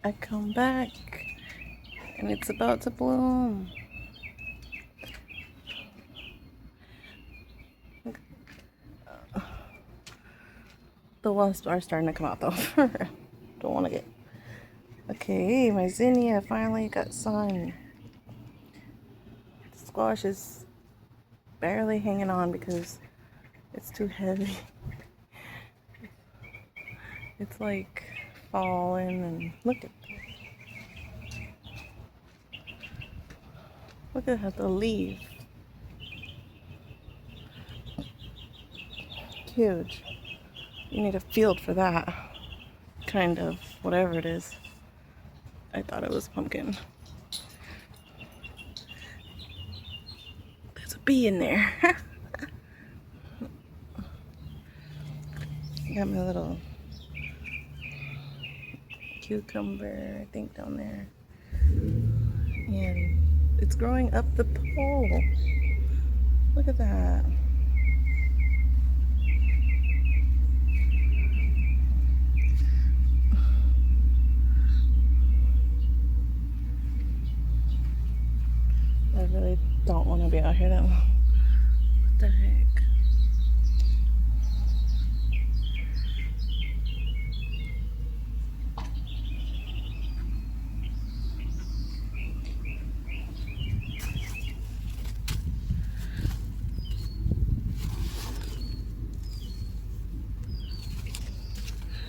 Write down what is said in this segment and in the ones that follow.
I come back and it's about to bloom. The wasps are starting to come out though. Don't want to get. Okay, my zinnia finally got sun. The squash is barely hanging on because it's too heavy. It's like falling, and look at the leaf. Huge. You need a field for that kind of whatever it is. I thought it was pumpkin. There's a bee in there. Got my little cucumber, I think, down there. And it's growing up the pole. Look at that. I really don't want to be out here that long. What the heck?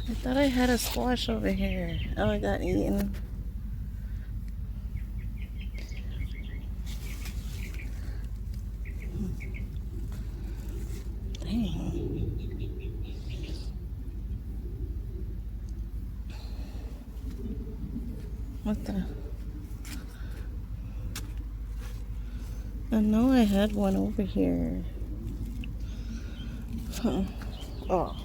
I thought I had a squash over here. Oh, I got eaten. Dang. What the? I know I had one over here. Huh. Oh.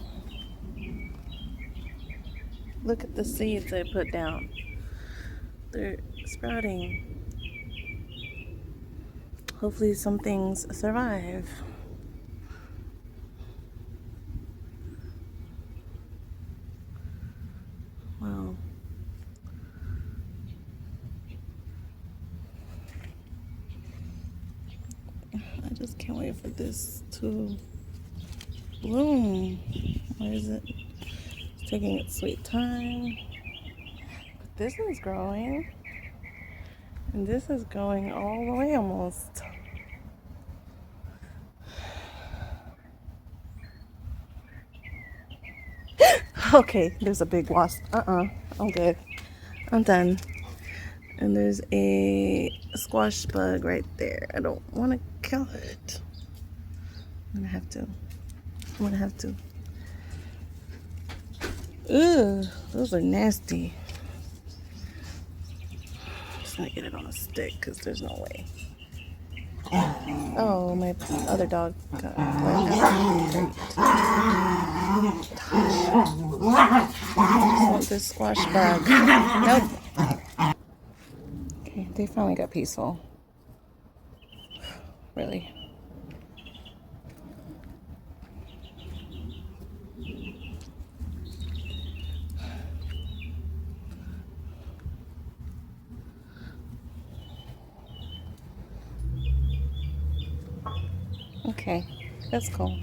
Look at the seeds I put down. They're sprouting. Hopefully some things survive. Wow. I just can't wait for this to bloom. Why is it? It's taking its sweet time. But this is growing. And this is going all the way almost. Okay, there's a big wasp. I'm good. I'm done. And there's a squash bug right there. I don't want to kill it. I'm gonna have to. Ugh, those are nasty. Just gonna get it on a stick because there's no way. Oh, my other dog got great. I want this squash bug. Nope. Okay, they finally got peaceful. Really. Okay, that's cool.